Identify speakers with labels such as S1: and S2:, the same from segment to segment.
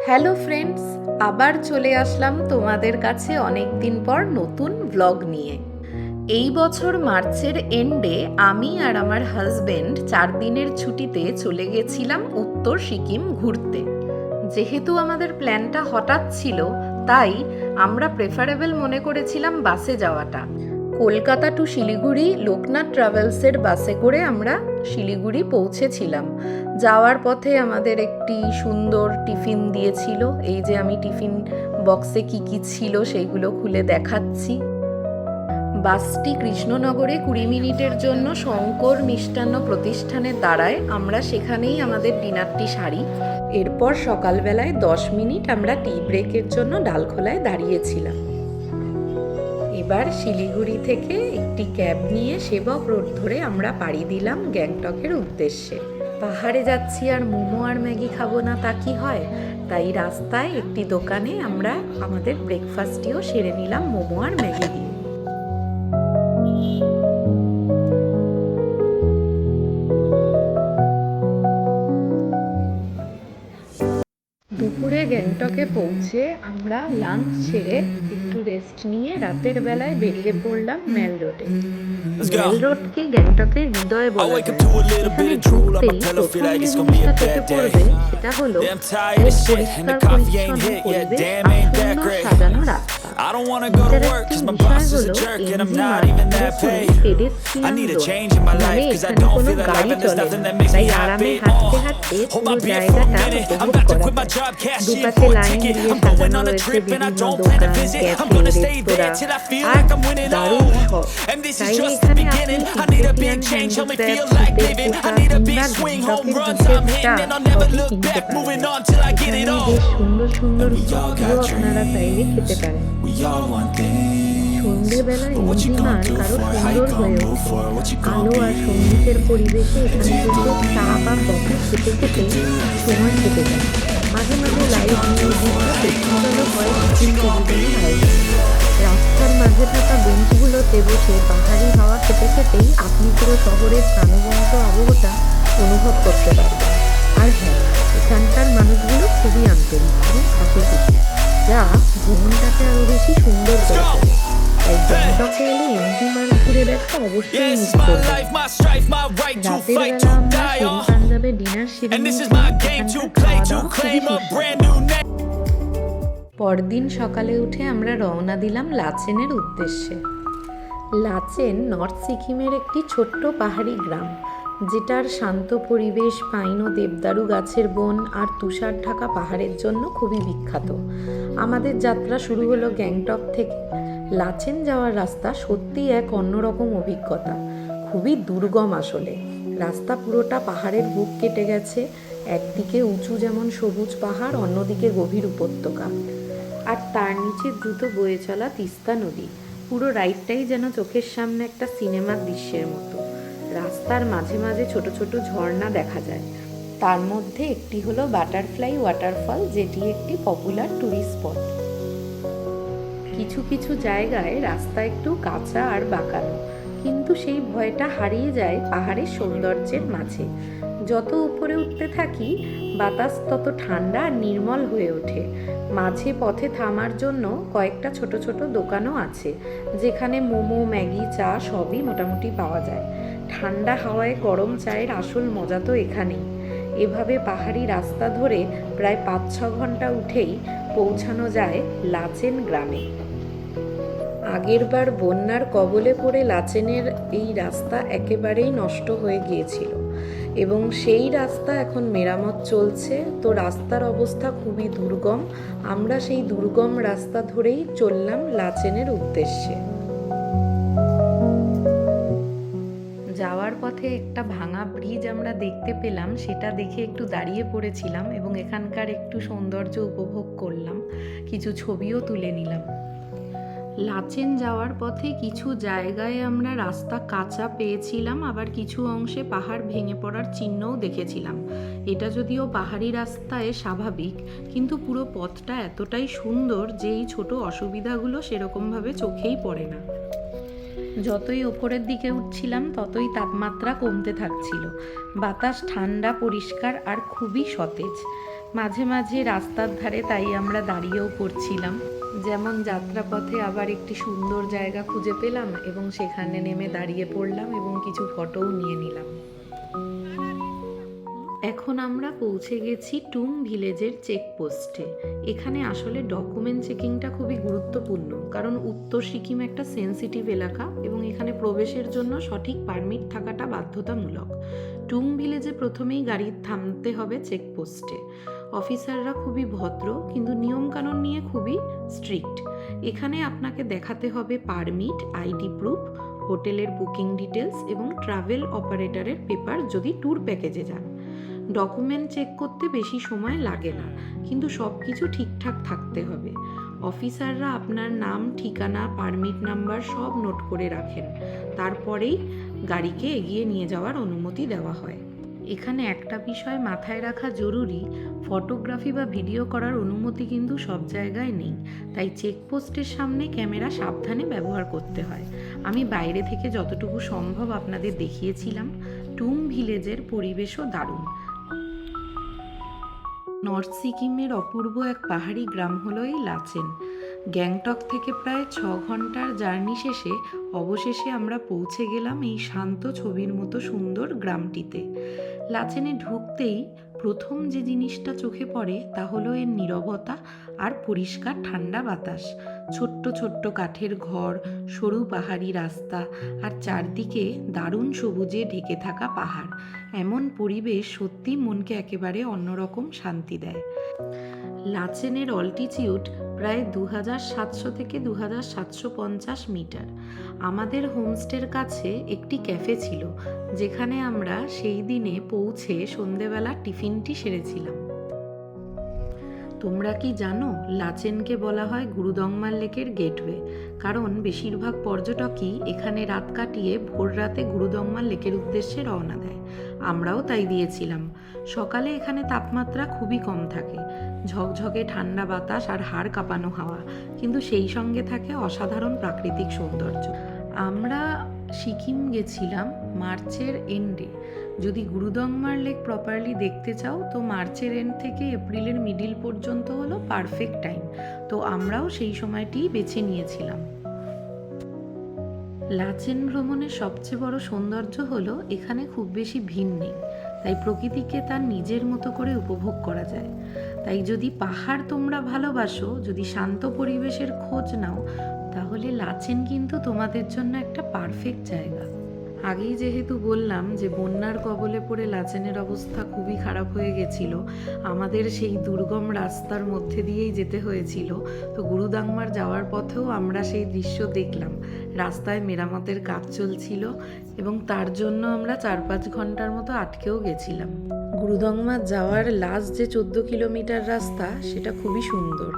S1: Hello friends, আবার চলে আসলাম তোমাদের কাছে অনেক দিন পর নতুন ব্লগ নিয়ে। এই বছর মার্চের এন্ডে আমি আর আমার হাজবেন্ড 4 দিনের ছুটিতে চলে গেছিলাম উত্তর সিকিম ঘুরতে। যেহেতু আমাদের প্ল্যানটা হঠাৎ ছিল, তাই আমরা প্রেফারেবল মনে করেছিলাম বাসে যাওয়াটা। কলকাতা টু শিলিগুড়ি লোকনাথ ট্রাভেলসের বাসে করে আমরা শিলিগুড়ি পৌঁছেছিলাম। যাওয়ার পথে আমাদের একটি সুন্দর টিফিন দিয়েছিল। এই যে আমি টিফিন বক্সে কি কি ছিল সেইগুলো খুলে দেখাচ্ছি। বাসটি কৃষ্ণনগরে 20 মিনিটের জন্য শঙ্কর মিষ্টান্ন প্রতিষ্ঠানে দাঁড়ায়। আমরা সেখানেই আমাদের ডিনারটি সারি। এরপর সকালবেলায় 10 মিনিট আমরা টি ব্রেকের জন্য ডালখোলায় দাঁড়িয়েছিলাম। এবার শিলিগুড়ি থেকে একটি ক্যাব নিয়ে সেবক রোড ধরে আমরা পাড়ি দিলাম গ্যাংটকের উদ্দেশ্যে। পাহাড়ে যাচ্ছি আর মোমো আর ম্যাগি খাবো না তা কি হয়, তাই রাস্তায় একটি দোকানে আমরা আমাদের ব্রেকফাস্টটিও সেরে নিলাম মোমো আর ম্যাগি দিয়ে। দুপুরে গ্যাংটকে পৌঁছে আমরা লাঞ্চ সেরে একটু রেস্ট নিয়ে রাতের বেলায় বেরিয়ে পড়লাম মেল রোডে। মেল রোডকে গ্যাংটকের হৃদয় বলা যায়। এখানে ঢুকতেই প্রথম যে জিনিসটা চোখে পড়বে সেটা হলো পরিষ্কার পরিচ্ছন্ন পরিবেশ আর সুন্দর সাজানো রাস্তা। ইন্টারেস্টিং বিষয় হলো এমজি মার্গ পুরোপুরি পেডেস্ট্রিয়ান রোড, মানে এখানে কোনো গাড়ি চলে না, তাই আরামে হাঁটতে হাঁটতে পুরো জায়গাটা উপভোগ করা যায়। দুপাশে লাইন দিয়ে সাজানো রয়েছে বিভিন্ন দোকান, ক্যাফে, রেস্তোরাঁ আর দারুণ শপ। চাইলে এখানে আপনি তিবেতিয়ান হ্যান্ডিক্রাফট, শীতের পোশাক কিংবা গ্যাংটকের বিশেষ চা সবই কিনতে পারেন। এখানে বেশ সুন্দর সুন্দর ফুডগুলো আপনারা চাইলে খেতে পারেন। সন্ধ্যেবেলায় এমজি মার্গ আরো সুন্দর হয়ে ওঠে। আলো আর সঙ্গীতের পরিবেশে এখানে বসে চা বা কফি খেতে খেতে সময় কেটে যায়। মাঝে মাঝে লাইভ মিউজিক বা ফেস্টিভ্যালও হয় সিকিম ট্যুরিজমের আয়োজনে। রাস্তার মাঝে থাকা বেঞ্চগুলোতে বসে পাহাড়ি হাওয়া খেতে খেতেই আপনি পুরো শহরের প্রাণবন্ত আবহটা অনুভব করতে পারবেন। আর হ্যাঁ, এখানকার মানুষগুলো খুবই আন্তরিক এবং হাসিখুশি, যা ভ্রমণটাকে আরো বেশি সুন্দর করে তোলে। তাই গ্যাংটকে এলে এমজি মার্গ ঘুরে দেখা অবশ্যই মিস করবেন। রাতের বেলা আমরা শেরি পাঞ্জাবে ডিনার সেরে পরদিন সকালে উঠে আমরা রওনা দিলাম লাচেনের উদ্দেশ্যে। লাচেন নর্থ সিকিমের একটি ছোট্ট পাহাড়ি গ্রাম, যেটার শান্ত পরিবেশ, পাইন ও দেবদারু গাছের বন আর তুষার ঢাকা পাহাড়ের জন্য খুবই বিখ্যাত। আমাদের যাত্রা শুরু হলো গ্যাংটক থেকে। লাচেন যাওয়ার রাস্তা সত্যিই এক অন্যরকম অভিজ্ঞতা। খুবই দুর্গম আসলে। রাস্তা পুরোটা পাহাড়ের বুক কেটে গেছে। একদিকে উঁচু যেমন সবুজ পাহাড়, অন্যদিকে গভীর উপত্যকা, আর তার নিচে দ্রুত বয়ে চলা তিস্তা নদী। পুরো রাইডটাই যেন চোখের সামনে একটা সিনেমার দৃশ্যের মতো। রাস্তার মাঝে মাঝে ছোট ছোট ঝর্ণা দেখা যায়। তার মধ্যে একটি হলো বাটারফ্লাই ওয়াটারফল, যেটি একটি পপুলার ট্যুরিস্ট স্পট। কিছু কিছু জায়গায় রাস্তা একটু কাঁচা আর বাঁকানো, কিন্তু সেই ভয়টা হারিয়ে যায় পাহাড়ের সৌন্দর্যের মাঝে। যত উপরে উঠতে থাকি, বাতাস তত ঠান্ডা আর নির্মল হয়ে ওঠে। মাঝে পথে থামার জন্য কয়েকটা ছোট ছোট দোকানও আছে, যেখানে মোমো, ম্যাগি, চা সবই মোটামুটি পাওয়া যায়। ঠান্ডা হাওয়ায় গরম চায়ের আসল মজা তো এখানেই। এভাবে পাহাড়ি রাস্তা ধরে প্রায় 5-6 ঘন্টা উঠেই পৌঁছানো যায় লাচেন গ্রামে। আগেরবার বন্যার কবলে পড়ে লাচেনের এই রাস্তা একেবারেই নষ্ট হয়ে গিয়েছিল এবং সেই রাস্তা এখন মেরামত চলছে। তো রাস্তার অবস্থা খুবই দুর্গম। আমরা সেই দুর্গম রাস্তা ধরেই চললাম লাচেনের উদ্দেশ্যে। যাওয়ার পথে একটা ভাঙা ব্রিজ আমরা দেখতে পেলাম, সেটা দেখে একটু দাঁড়িয়ে পড়েছিলাম এবং এখানকার একটু সৌন্দর্য উপভোগ করলাম, কিছু ছবিও তুলে নিলাম। লাচেন যাওয়ার পথে কিছু জায়গায় আমরা রাস্তা কাঁচা পেয়েছিলাম, আবার কিছু অংশে পাহাড় ভেঙে পড়ার চিহ্নও দেখেছিলাম। এটা যদিও পাহাড়ি রাস্তায় স্বাভাবিক, কিন্তু পুরো পথটা এতটাই সুন্দর যে এই ছোট অসুবিধাগুলো সেরকমভাবে চোখেই পড়ে না। যতই ওপরের দিকে উঠছিলাম ততই তাপমাত্রা কমতে থাকছিল। বাতাস ঠান্ডা, পরিষ্কার আর খুবই সতেজ। মাঝে মাঝে রাস্তার ধারে তাই আমরা দাঁড়িয়েও পড়ছিলাম। যেমন যাত্রাপথে আবার একটি সুন্দর জায়গা খুঁজে পেলাম এবং সেখানে নেমে দাঁড়িয়ে পড়লাম এবং কিছু ফটোও নিয়ে নিলাম। এখন আমরা পৌঁছে গেছি টুং ভিলেজের চেকপোস্টে। এখানে আসলে ডকুমেন্ট চেকিংটা খুবই গুরুত্বপূর্ণ, কারণ উত্তর সিকিম একটা সেন্সিটিভ এলাকা এবং এখানে প্রবেশের জন্য সঠিক পারমিট থাকাটা বাধ্যতামূলক। টুং ভিলেজে প্রথমেই গাড়ি থামতে হবে চেকপোস্টে। অফিসাররা খুবই ভদ্র, কিন্তু নিয়মকানুন নিয়ে খুবই স্ট্রিক্ট। এখানে আপনাকে দেখাতে হবে পারমিট, আইডি প্রুফ, হোটেলের বুকিং ডিটেলস এবং ট্রাভেল অপারেটরের পেপার যদি ট্যুর প্যাকেজে যান। ডকুমেন্ট চেক করতে বেশি সময় লাগে না, কিন্তু সব কিছু ঠিকঠাক থাকতে হবে। অফিসাররা আপনার নাম, ঠিকানা, পারমিট নাম্বার সব নোট করে রাখেন, তারপরেই গাড়িকে এগিয়ে নিয়ে যাওয়ার অনুমতি দেওয়া হয়। এখানে একটা বিষয় মাথায় রাখা জরুরি, ফটোগ্রাফি বা ভিডিও করার অনুমতি কিন্তু সব জায়গায় নেই, তাই চেকপোস্টের সামনে ক্যামেরা সাবধানে ব্যবহার করতে হয়। আমি বাইরে থেকে যতটুকু সম্ভব আপনাদের দেখিয়েছিলাম। টুং ভিলেজের পরিবেশও দারুণ। নর্থ সিকিমের অপূর্ব এক পাহাড়ি গ্রাম হলো এই লাচেন। গ্যাংটক থেকে প্রায় 6 ঘন্টার জার্নি শেষে অবশেষে আমরা পৌঁছে গেলাম এই শান্ত ছবির মতো সুন্দর গ্রামটিতে। লাচেনে ঢুকতেই প্রথম যে জিনিসটা চোখে পড়ে তা হলো এর নীরবতা আর পরিষ্কার ঠান্ডা বাতাস। ছোট্ট ছোট্ট কাঠের ঘর, সরু পাহাড়ি রাস্তা আর চারদিকে দারুণ সবুজে ঢেকে থাকা পাহাড়। এমন পরিবেশ সত্যি মনকে একেবারে অন্যরকম শান্তি দেয়। লাচেনের অল্টিটিউড প্রায় 2700 থেকে 2750 মিটার। আমাদের হোমস্টের কাছে একটি ক্যাফে ছিল, যেখানে আমরা সেই দিনে পৌঁছে সন্ধেবেলা টিফিনটি সেরেছিলাম। তোমরা কি জানো, লাচেনকে বলা হয় গুরুদংমার লেকের গেটওয়ে, কারণ বেশিরভাগ পর্যটকই এখানে রাত কাটিয়ে ভোর রাতে গুরুদংমার লেকের উদ্দেশ্যে রওনা দেয়। আমরাও তাই দিয়েছিলাম। সকালে এখানে তাপমাত্রা খুবই কম থাকে, ঝকঝকে ঠান্ডা বাতাস আর হাড় কাঁপানো হাওয়া, কিন্তু সেই সঙ্গে থাকে অসাধারণ প্রাকৃতিক সৌন্দর্য। আমরা সিকিম গেছিলাম মার্চের এন্ডে। যদি গুরুদংমার লেক প্রপারলি দেখতে চাও তো মার্চের এন্ড থেকে এপ্রিলের মিডিল পর্যন্ত হলো পারফেক্ট টাইম, তো আমরাও সেই সময়টিই বেছে নিয়েছিলাম। লাচেন ভ্রমণের সবচেয়ে বড় সৌন্দর্য হলো এখানে খুব বেশি ভিড় নেই, তাই প্রকৃতিকে তার নিজের মতো করে উপভোগ করা যায়। তাই যদি পাহাড় তোমরা ভালোবাসো, যদি শান্ত পরিবেশের খোঁজ নাও, তাহলে লাচেন কিন্তু তোমাদের জন্য একটা পারফেক্ট জায়গা। আগেই যেহেতু বললাম যে বন্যার কবলে পড়ে লাচেনের অবস্থা খুবই খারাপ হয়ে গেছিল, আমাদের সেই দুর্গম রাস্তার মধ্যে দিয়েই যেতে হয়েছিল। তো গুরুদাংমার যাওয়ার পথেও আমরা সেই দৃশ্য দেখলাম। রাস্তায় মেরামতের কাজ চলছিল এবং তার জন্য আমরা 4-5 ঘন্টার মতো আটকেও গেছিলাম। গুরুদংমা যাওয়ার লাস্ট যে 14 কিলোমিটার রাস্তা, সেটা খুবই সুন্দর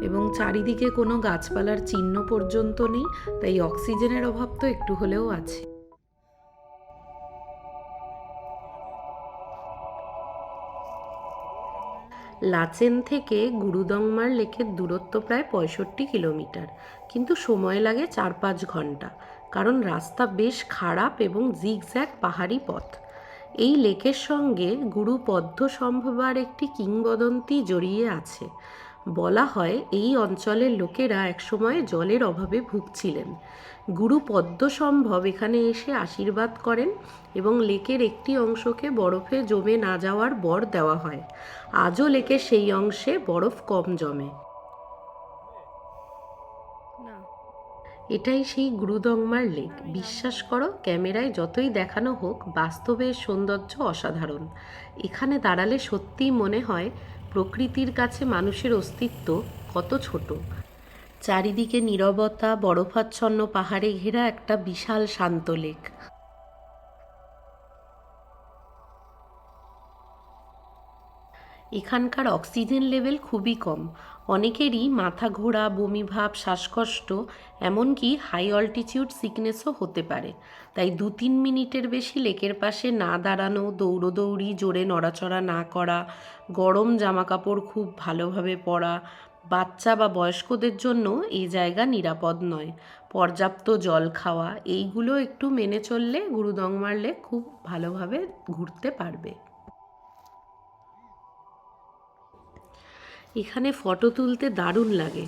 S1: এবং চারিদিকে কোনো গাছপালার চিহ্ন পর্যন্ত নেই, তাই অক্সিজেনের অভাব তো একটু হলেও আছে। লাচেন থেকে গুরুদংমার লেকের দূরত্ব প্রায় 65 কিলোমিটার, কিন্তু সময় লাগে 4-5 ঘন্টা, কারণ রাস্তা বেশ খারাপ এবং জিগজ্যাগ পাহাড়ি পথ। এই লেকের সঙ্গে গুরু পদ্মসম্ভবার একটি কিংবদন্তি জড়িয়ে আছে। বলা হয় এই অঞ্চলের লোকেরা একসময় জলের অভাবে ভুগছিলেন। গুরু পদ্মসম্ভব এখানে এসে আশীর্বাদ করেন এবং লেকের একটি অংশকে বরফে জমে না যাওয়ার বর দেওয়া হয়। আজও লেকের সেই অংশে বরফ কম জমে। এটাই সেই গুরুদংমার লেক। বিশ্বাস করো, ক্যামেরায় যতই দেখানো হোক, বাস্তবে এর সৌন্দর্য অসাধারণ। এখানে দাঁড়ালে সত্যিই মনে হয় প্রকৃতির কাছে মানুষের অস্তিত্ব কত ছোট। চারিদিকে নীরবতা, বরফাচ্ছন্ন পাহাড়ে ঘেরা একটা বিশাল শান্ত লেক। এখানকার অক্সিজেন লেভেল খুবই কম, অনেকেরই মাথা ঘোরা, বমিভাব, শ্বাসকষ্ট, এমনকি হাই অল্টিটিউড সিকনেসও হতে পারে। তাই 2-3 মিনিটের বেশি লেকের পাশে না দাঁড়ানো, দৌড়োদৌড়ি, জোরে নড়াচড়া না করা, গরম জামাকাপড় খুব ভালোভাবে পরা, বাচ্চা বা বয়স্কদের জন্য এই জায়গা নিরাপদ নয়। পর্যাপ্ত জল খাওয়া, এইগুলো একটু মেনে চললে গুরুদংমার লেক খুব ভালোভাবে ঘুরতে পারবে। এখানে ফটো তুলতে দারুণ লাগে।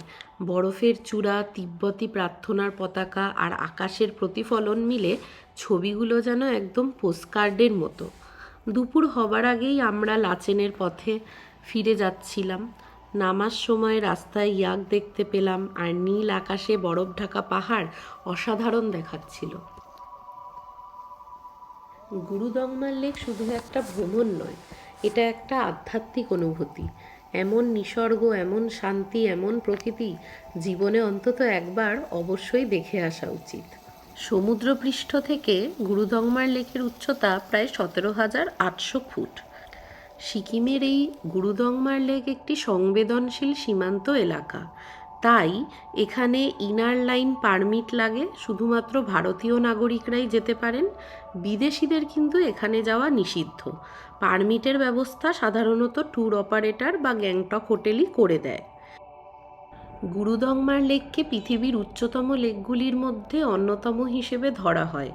S1: বরফের চূড়া, তিব্বতী প্রার্থনার পতাকা আর আকাশের প্রতিফলন মিলে ছবিগুলো যেন একদম পোস্টকার্ডের মতো। দুপুর হবার আগেই আমরা লাচেনের পথে ফিরে যাচ্ছিলাম। নামার সময় রাস্তায় ইয়াক দেখতে পেলাম, আর নীল আকাশে বরফ ঢাকা পাহাড় অসাধারণ দেখাচ্ছিল। গুরুদংমার লেক শুধু একটা ভ্রমণ নয়, এটা একটা আধ্যাত্মিক অনুভূতি। এমন নিসর্গ, এমন শান্তি, এমন প্রকৃতি জীবনে অন্তত একবার অবশ্যই দেখে আসা উচিত। সমুদ্রপৃষ্ঠ থেকে গুরুদংমার লেকের উচ্চতা প্রায় 17,800 ফুট। সিকিমের এই গুরুদংমার লেক একটি সংবেদনশীল সীমান্ত এলাকা, তাই এখানে ইনার লাইন পারমিট লাগে। শুধুমাত্র ভারতীয় নাগরিকরাই যেতে পারেন, বিদেশিদের কিন্তু এখানে যাওয়া নিষিদ্ধ। পারমিটের ব্যবস্থা সাধারণত ট্যুর অপারেটর বা গ্যাংটক হোটেলই করে দেয়। গুরুদংমার লেককে পৃথিবীর উচ্চতম লেকগুলির মধ্যে অন্যতম হিসেবে ধরা হয়।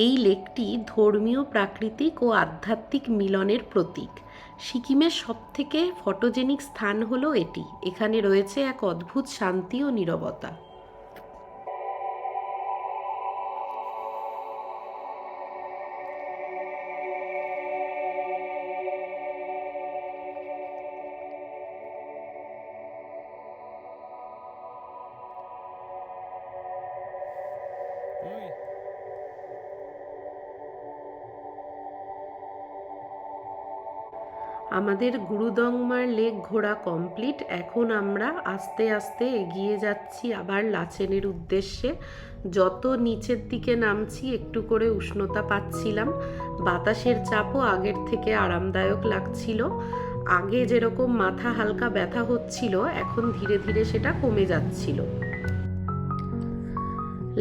S1: এই লেকটি ধর্মীয়, প্রাকৃতিক ও আধ্যাত্মিক মিলনের প্রতীক। সিকিমের সবথেকে ফটোজেনিক স্থান হলো এটি। এখানে রয়েছে এক অদ্ভুত শান্তি ও নীরবতা। আমাদের গুরুদংমার লেক ঘোরা কমপ্লিট। এখন আমরা আস্তে আস্তে এগিয়ে যাচ্ছি আবার লাচেনের উদ্দেশ্যে। যত নিচের দিকে নামছি একটু করে উষ্ণতা পাচ্ছিলাম। বাতাসের চাপও আগের থেকে আরামদায়ক লাগছিল। আগে যেরকম মাথা হালকা ব্যথা হচ্ছিল, এখন ধীরে ধীরে সেটা কমে যাচ্ছিল।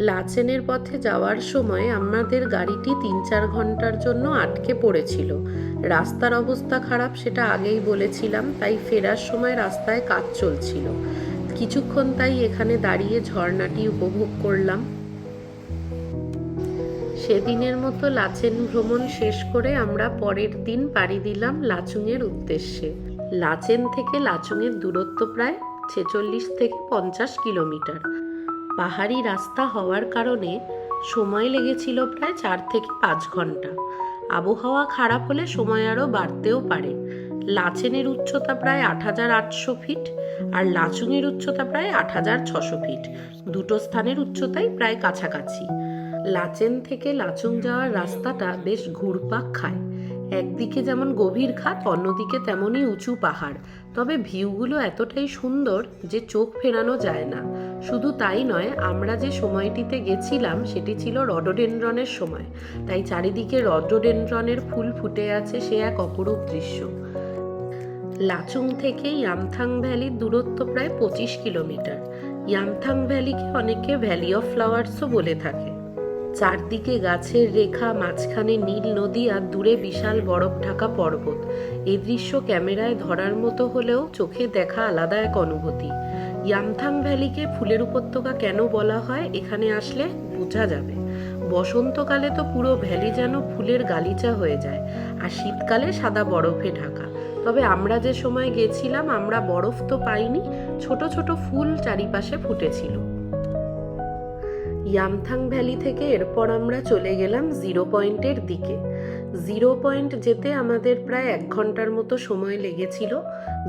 S1: লাচেনের পথে যাওয়ার সময় আমাদের গাড়িটি 3-4 ঘন্টার জন্য আটকে পড়েছিল। রাস্তার অবস্থা খারাপ, সেটা আগেই বলেছিলাম, তাই ফেরার সময় রাস্তায় কাজ চলছিল। কিছুক্ষণ তাই এখানে দাঁড়িয়ে ঝর্ণাটি উপভোগ করলাম। সেদিনের মতো লাচেন ভ্রমণ শেষ করে আমরা পরের দিন পাড়ি দিলাম লাচুংয়ের উদ্দেশ্যে। লাচেন থেকে লাচুংয়ের দূরত্ব প্রায় 46 থেকে 50 কিলোমিটার। পাহাড়ি রাস্তা হওয়ার কারণে সময় লেগেছিল প্রায় 4 থেকে 5 ঘন্টা। আবহাওয়া খারাপ হলে সময় আরও বাড়তেও পারে। লাচেনের উচ্চতা প্রায় 8,800 ফিট আর লাচুংয়ের উচ্চতা প্রায় 8,600 ফিট। দুটো স্থানের উচ্চতাই প্রায় কাছাকাছি। লাচেন থেকে লাচুং যাওয়ার রাস্তাটা বেশ ঘুরপাক খায়। একদিকে যেমন গভীর খাত, অন্যদিকে তেমনই উঁচু পাহাড়। তবে ভিউগুলো এতটাই সুন্দর যে চোখ ফেরানো যায় না। শুধু তাই নয়, আমরা যে সময়টিতে গেছিলাম সেটি ছিল রডোডেনড্রনের সময়, তাই চারিদিকে রডোডেনড্রনের ফুল ফুটে আছে, সে এক অপরূপ দৃশ্য। লাচুং থেকে ইয়ামথাং ভ্যালির দূরত্ব প্রায় 25 কিলোমিটার। ইয়ামথাং ভ্যালিকে অনেকে ভ্যালি অফ ফ্লাওয়ার্সও বলে থাকে। চারদিকে গাছের রেখা, মাঝখানে নীল নদী আর দূরে বিশাল বরফ ঢাকা পর্বত। এই দৃশ্য ক্যামেরায় ধরার মতো হলেও চোখে দেখা আলাদা এক অনুভূতি। ইয়ামথাং ভ্যালিকে ফুলের উপত্যকা কেন বলা হয় এখানে আসলে বোঝা যাবে। বসন্তকালে তো পুরো ভ্যালি যেন ফুলের গালিচা হয়ে যায়, আর শীতকালে সাদা বরফে ঢাকা। তবে আমরা যে সময় গেছিলাম আমরা বরফ তো পাইনি, ছোট ছোট ফুল চারিপাশে ফুটেছিল। ইয়ামথাং ভ্যালি থেকে এরপর আমরা চলে গেলাম জিরো পয়েন্টের দিকে। জিরো পয়েন্ট যেতে আমাদের প্রায় 1 ঘন্টার মতো সময় লেগেছিল।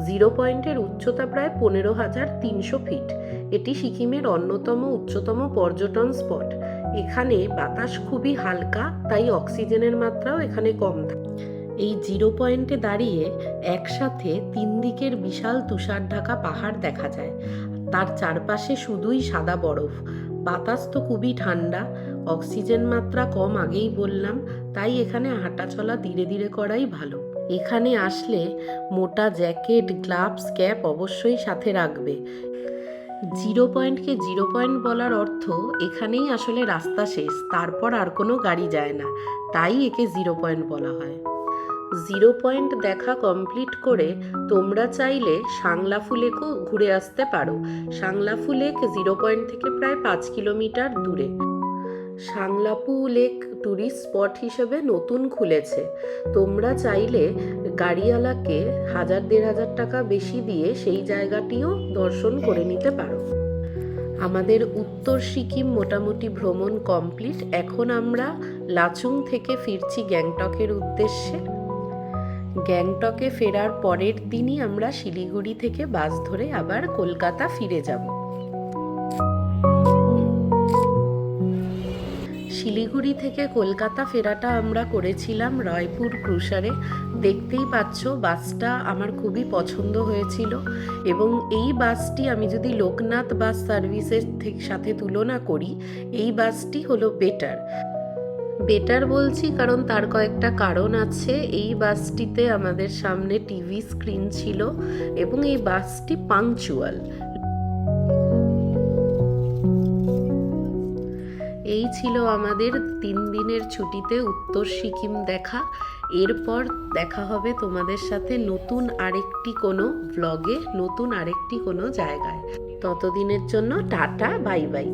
S1: জিরো পয়েন্টের উচ্চতা প্রায় 15,300 ফিট। এটি সিকিমের অন্যতম উচ্চতম পর্যটন স্পট। এখানে বাতাস খুবই হালকা, তাই অক্সিজেনের মাত্রাও এখানে কম থাকে। এই জিরো পয়েন্টে দাঁড়িয়ে একসাথে 3 দিকের বিশাল তুষার ঢাকা পাহাড় দেখা যায়। তার চারপাশে শুধুই সাদা বরফ। বাতাস তো খুবই ঠান্ডা, অক্সিজেন মাত্রা কম আগেই বললাম, তাই এখানে হাঁটা চলা ধীরে ধীরে করাই ভালো। এখানে আসলে মোটা জ্যাকেট, গ্লাভস, ক্যাপ অবশ্যই সাথে রাখবে। জিরো পয়েন্টকে জিরো পয়েন্ট বলার অর্থ এখানেই আসলে রাস্তা শেষ, তারপর আর কোনো গাড়ি যায় না, তাই একে জিরো পয়েন্ট বলা হয়। জিরো পয়েন্ট দেখা কমপ্লিট করে তোমরা চাইলে সাংলাফু লেকও ঘুরে আসতে পারো। সাংলাফু লেক জিরো পয়েন্ট থেকে প্রায় 5 কিলোমিটার দূরে।
S2: সাংলাপু লেক ট্যুরিস্ট স্পট হিসেবে নতুন খুলেছে। তোমরা চাইলে গাড়িওয়ালাকে 1,000-1,500 টাকা বেশি দিয়ে সেই জায়গাটিও দর্শন করে নিতে পারো। আমাদের উত্তর সিকিম মোটামুটি ভ্রমণ কমপ্লিট। এখন আমরা লাচুং থেকে ফিরছি গ্যাংটকের উদ্দেশ্যে। গ্যাংটকে ফেরার পরের দিনই আমরা শিলিগুড়ি থেকে বাস ধরে আবার কলকাতা ফিরে যাব। শিলিগুড়ি থেকে কলকাতা ফেরাটা আমরা করেছিলাম রায়পুর ক্রুজারে। দেখতেই পাচ্ছ বাসটা আমার খুবই পছন্দ হয়েছিল, এবং এই বাসটি আমি যদি লোকনাথ বাস সার্ভিসের সাথে তুলনা করি, এই বাসটি হলো বেটার বলছি কারণ তার কয়েকটা কারণ আছে। এই বাসটিতে আমাদের সামনে টিভি স্ক্রিন ছিল এবং এই বাসটি পাংচুয়াল। এই ছিল আমাদের 3 দিনের ছুটিতে উত্তর সিকিম দেখা। এরপর দেখা হবে তোমাদের সাথে নতুন আরেকটি কোনো ব্লগে, নতুন আরেকটি কোনো জায়গায়। ততদিনের জন্য টাটা, বাই বাই।